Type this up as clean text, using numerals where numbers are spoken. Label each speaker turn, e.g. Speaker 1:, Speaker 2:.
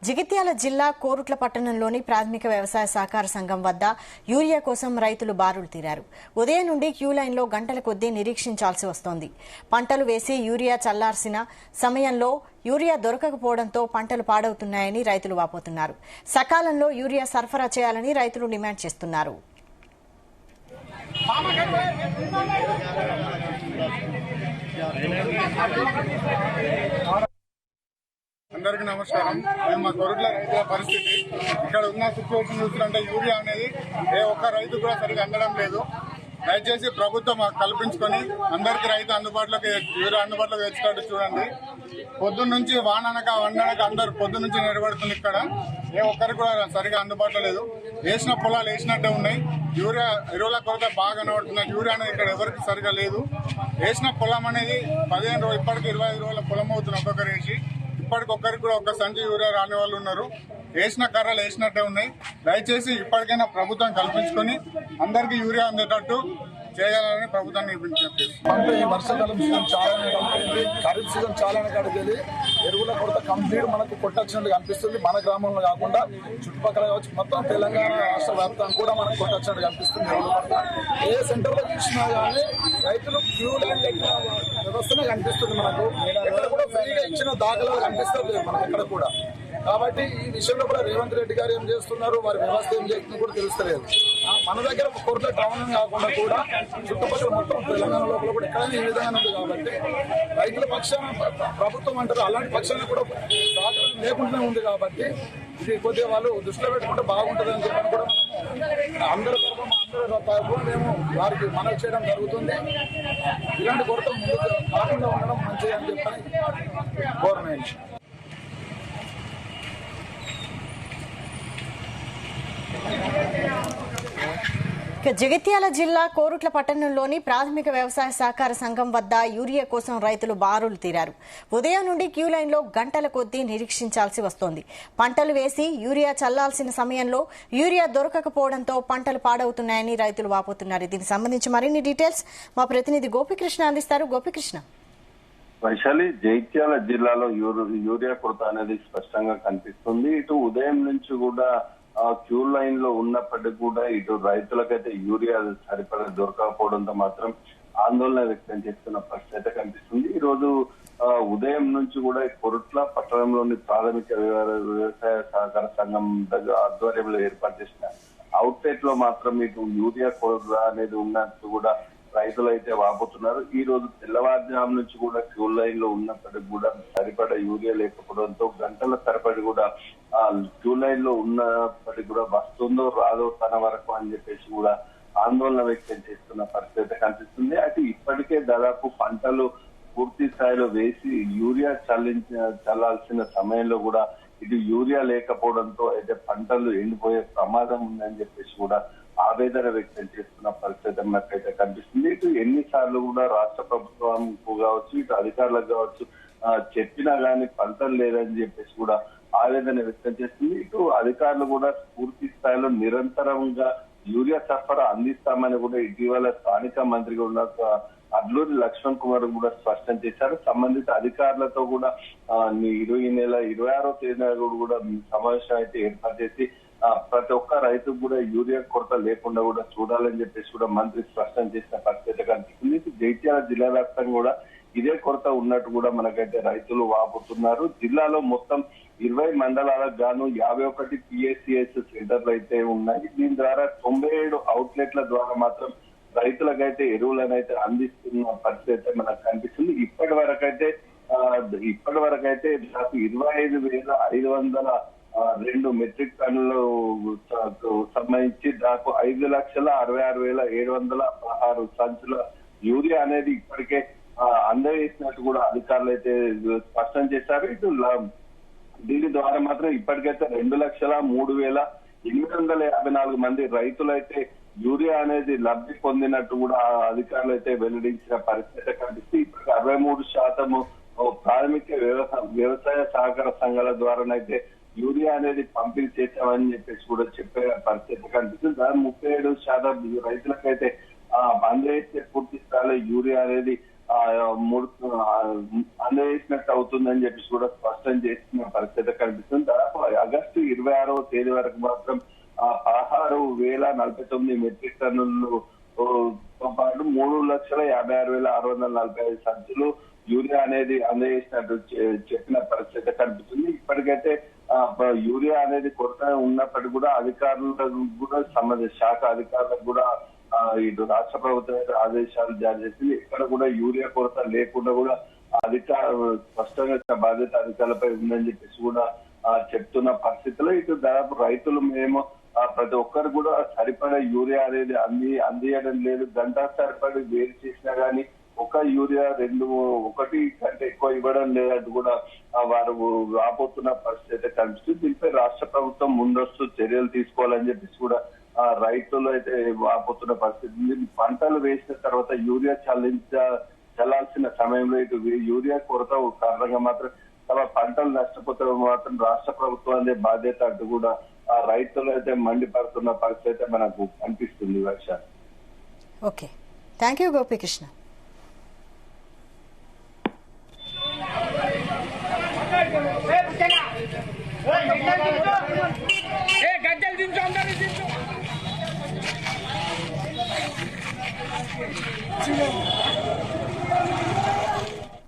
Speaker 1: జగిత్యాల జిల్లా కోరుట్ల పట్టణంలోని ప్రాథమిక వ్యవసాయ సహకార సంఘం వద్ద యూరియా కోసం రైతులు బారులు తీరారు. ఉదయం నుండి క్యూ లైన్లో గంటల కొద్దీ నిరీక్షించాల్సి వస్తోంది. పంటలు వేసి యూరియా చల్లార్సిన సమయంలో యూరియా దొరకకపోవడంతో పంటలు పాడవుతున్నాయని రైతులు వాపోతున్నారు. సకాలంలో యూరియా సరఫరా చేయాలని రైతులు డిమాండ్ చేస్తున్నారు.
Speaker 2: అందరికీ నమస్కారం. మేము మా కోరుట్ల రైతుల పరిస్థితి ఇక్కడ ఉన్న సిచ్యువేషన్ చూస్తుంటే యూరియా అనేది ఏ ఒక్క రైతు కూడా సరిగా అందడం లేదు. దయచేసి ప్రభుత్వం కల్పించుకొని అందరికీ రైతు అందుబాటులోకి యూరియా అందుబాటులోకి తెచ్చుకోవడం చూడండి. పొద్దున్న నుంచి వాననక వండనక అందరు పొద్దు నుంచి నిలబడుతుంది. ఇక్కడ ఏ ఒక్కరికి కూడా సరిగా అందుబాటులో లేదు. వేసిన పొలాలు వేసినట్టే ఉన్నాయి. యూరియా ఎరువుల కొరత బాగా కనబడుతున్నాయి. యూరియా అనేది ఇక్కడ ఎవరికి సరిగా లేదు. వేసిన పొలం అనేది 15 రోజులు ఇప్పటికి 25 రోజుల పొలం అవుతుంది. ఒక్కొక్కరు వేసి ఇప్పటికొక్కరికి కూడా ఒక సంచి యూరియా రాని వాళ్ళు ఉన్నారు. వేసిన కర్రలు వేసినట్టే ఉన్నాయి. దయచేసి ఇప్పటికైనా ప్రభుత్వం కల్పించుకొని అందరికీ యూరియా అందేటట్టు చేయాలని ప్రభుత్వాన్ని విజ్ఞప్తి చేస్తుంది.
Speaker 3: ఈ వర్షాకాలం సీజన్ చాలానే కలిపింది, ఖరీఫ్ సీజన్ చాలానే కడిగేది. ఎరువుల కొరత కంప్లీట్ మనకు కొట్టొచ్చినట్టు కనిపిస్తుంది. మన గ్రామంలో కాకుండా చుట్టుపక్కల కావచ్చు మొత్తం తెలంగాణ రాష్ట్ర వ్యాప్తంగా కూడా మనకు కొట్టొచ్చినట్టు కనిపిస్తుంది. ఎరువుల కొరత ఏ సెంటర్లో చూసినా కానీ రైతులు క్యూ లైన్ పెట్టిన వ్యవస్థనే కనిపిస్తుంది. మనకు ఎక్కడ కూడా ఫ్రీగా ఇచ్చిన దాఖలాలు కనిపిస్తుంది మనకు ఎక్కడ కూడా. కాబట్టి ఈ విషయంలో కూడా రేవంత్ రెడ్డి గారు ఏం చేస్తున్నారు, వారి వ్యవస్థ ఏం చేస్తుందో కూడా తెలుస్తలేదు. మన దగ్గర కోరుట్ల టౌన్ కాకుండా కూడా చుట్టుపక్కల మొత్తం తెలంగాణ లోపల కూడా ఎక్కడైనా ఈ విధంగా ఉంది. కాబట్టి రైతుల పక్షాన ప్రభుత్వం అంటారు, అలాంటి పక్షాన కూడా సహకారం లేకుండా ఉంది. కాబట్టి ఇది కొద్దిగా వాళ్ళు దృష్టిలో పెట్టుకుంటే బాగుంటుంది అని చెప్పని కూడా అందరి తరఫున మేము వారికి మనవి చేయడం జరుగుతుంది. ఇలాంటి కొరత ముందు కాకుండా ఉండడం మంచిది అని చెప్పని గవర్నమెంట్.
Speaker 1: జగిత్యాల జిల్లా కోరుట్ల పట్టణంలోని ప్రాథమిక వ్యవసాయ సహకార సంఘం వద్ద యూరియా కోసం రైతులు బారులు తీరారు. ఉదయం నుండి క్యూ లైన్లో గంటల కొద్దీ నిరీక్షించాల్సి వస్తోంది. పంటలు వేసి యూరియా చల్లాల్సిన సమయంలో యూరియా దొరకకపోవడంతో పంటలు పాడవుతున్నాయని రైతులు వాపోతున్నారు. దీనికి సంబంధించి మరిన్ని డీటెయిల్స్ మా ప్రతినిధి గోపికృష్ణ అందిస్తారు. గోపికృష్ణ,
Speaker 4: వైశాలి, జగిత్యాల జిల్లాలో యూరియా కొరత అనేది స్పష్టంగా కనిపిస్తుంది. ఇటు ఉదయం నుంచి కూడా క్యూ లైన్ లో ఉన్నప్పటికీ కూడా ఇటు రైతులకైతే యూరియా సరిపడా దొరకకపోవడంతో మాత్రం ఆందోళన వ్యక్తం చేస్తున్న పరిస్థితి కనిపిస్తుంది. ఈ రోజు ఉదయం నుంచి కూడా కొరుట్ల పట్టణంలోని ప్రాథమిక వ్యవసాయ సహకార సంఘం దగ్గర ఆధ్వర్యంలో ఏర్పాటు చేసిన అవుట్లెట్ లో మాత్రం ఇటు యూరియా కొరత అనేది ఉన్నట్టు కూడా రైతులు అయితే వాపోతున్నారు. ఈ రోజు తెల్లవారుజాము నుంచి కూడా క్యూ లైన్ లో ఉన్నప్పటికీ కూడా సరిపడా యూరియా లేకపోవడంతో గంటల తరబడి కూడా క్యూ లైన్ లో ఉన్నప్పటికీ కూడా వస్తుందో రాదో తన వరకు అని చెప్పేసి కూడా ఆందోళన వ్యక్తం చేస్తున్న పరిస్థితి కనిపిస్తుంది. అయితే ఇప్పటికే దాదాపు పంటలు పూర్తి స్థాయిలో వేసి యూరియా చల్లాల్సిన సమయంలో కూడా ఇటు యూరియా లేకపోవడంతో అయితే పంటలు ఎండిపోయే ప్రమాదం ఉందని చెప్పేసి కూడా ఆవేదన వ్యక్తం చేస్తున్న పరిస్థితి మనకైతే కనిపిస్తుంది. ఇటు ఎన్నిసార్లు కూడా రాష్ట్ర ప్రభుత్వం కావచ్చు, ఇటు అధికారులకు కావచ్చు చెప్పినా గానీ పంటలు లేదని చెప్పేసి కూడా ఆవేదన వ్యక్తం చేస్తుంది. ఇటు అధికారులు కూడా పూర్తి స్థాయిలో నిరంతరంగా యూరియా సరఫరా అందిస్తామని కూడా ఇటీవల స్థానిక మంత్రిగా ఉన్న అడ్లూరి లక్ష్మణ్ కుమార్ కూడా స్పష్టం చేశారు. సంబంధిత అధికారులతో కూడా ఈ నెల 26వ తేదీన కూడా సమావేశం అయితే ఏర్పాటు చేసి ప్రతి ఒక్క రైతుకు కూడా యూరియా కొరత లేకుండా కూడా చూడాలని చెప్పేసి కూడా మంత్రి స్పష్టం చేసిన పరిస్థితి కనిపిస్తుంది. జగిత్యాల జిల్లా వ్యాప్తంగా కూడా ఇదే కొరత ఉన్నట్టు కూడా మనకైతే రైతులు వాపుతున్నారు. జిల్లాలో మొత్తం 20 మండలాలకు గాను 51 PACS సెంటర్లు అయితే ఉన్నాయి. దీని ద్వారా 97 అవుట్లెట్ల ద్వారా మాత్రం రైతులకైతే ఎరువులను అయితే అందిస్తున్న పరిస్థితి మనకు కనిపిస్తుంది. ఇప్పటి వరకైతే దాదాపు 25,502 మెట్రిక్ టన్నులు సంబంధించి దాదాపు 5,66,716 సంచుల యూరియా అనేది ఇప్పటికే అందజేసినట్టు కూడా అధికారులు అయితే స్పష్టం చేశారు. ఇటు దీని ద్వారా మాత్రం ఇప్పటికైతే 2,03,854 మంది రైతులైతే యూరియా అనేది లబ్ధి పొందినట్టు కూడా అధికారులు అయితే వెల్లడించిన పరిస్థితి కనిపిస్తుంది. ఇప్పటికి 63% ప్రాథమిక వ్యవసాయ సహకార సంఘాల ద్వారానైతే యూరియా అనేది పంపిణీ చేశామని చెప్పేసి కూడా చెప్పే పరిస్థితి కనిపిస్తుంది. దాని 37% రైతులకైతే అందజేస్తే పూర్తి స్థాయిలో యూరియా అనేది అందజేసినట్టు అవుతుందని చెప్పేసి కూడా స్పష్టం చేస్తున్న పరిస్థితి కనిపిస్తుంది. దాదాపు 26వ తేదీ వరకు మాత్రం 16,049 మెట్రిక్ టన్నులు తో పాటు 3,56,645 సంచులు యూరియా అనేది అందజేసినట్టు చెప్పిన పరిస్థితి కనిపిస్తుంది. ఇప్పటికైతే యూరియా అనేది కొరత ఉన్నప్పటికీ కూడా అధికారులకు కూడా సంబంధించిన శాఖ అధికారులకు కూడా ఇటు రాష్ట్ర ప్రభుత్వం ఆదేశాలు జారీ చేసింది. ఇక్కడ కూడా యూరియా కొరత లేకుండా కూడా స్పష్టంగా బాధ్యత అధికారులపై ఉందని చెప్పేసి కూడా చెప్తున్న పరిస్థితిలో ఇటు దాదాపు రైతులు మేము ప్రతి ఒక్కరు కూడా సరిపడా యూరియా అనేది అందియడం లేదు. గంట సరిపడి వేరు చేసినా గానీ ఒక యూరియా ఒకటి కంటే ఎక్కువ ఇవ్వడం లేదంటూ కూడా వారు రాబోతున్న పరిస్థితి కనిపిస్తుంది. దీనిపై రాష్ట్ర ప్రభుత్వం ముందస్తు చర్యలు తీసుకోవాలని చెప్పేసి కూడా రైతులు అయితే వాపోతున్న పరిస్థితి. పంటలు వేసిన తర్వాత యూరియా చల్లాల్సిన సమయంలో ఇటు యూరియా కొరత కారణంగా మాత్రం తమ పంటలు నష్టపోతే మాత్రం రాష్ట్ర ప్రభుత్వాన్ని బాధ్యత అంటూ కూడా రైతులు అయితే మండిపడుతున్న పరిస్థితి అయితే మనకు కనిపిస్తుంది. Varsha.
Speaker 1: Okay, thank you Gopikrishna.
Speaker 5: గద్దెలు దించు అందరూ దించు.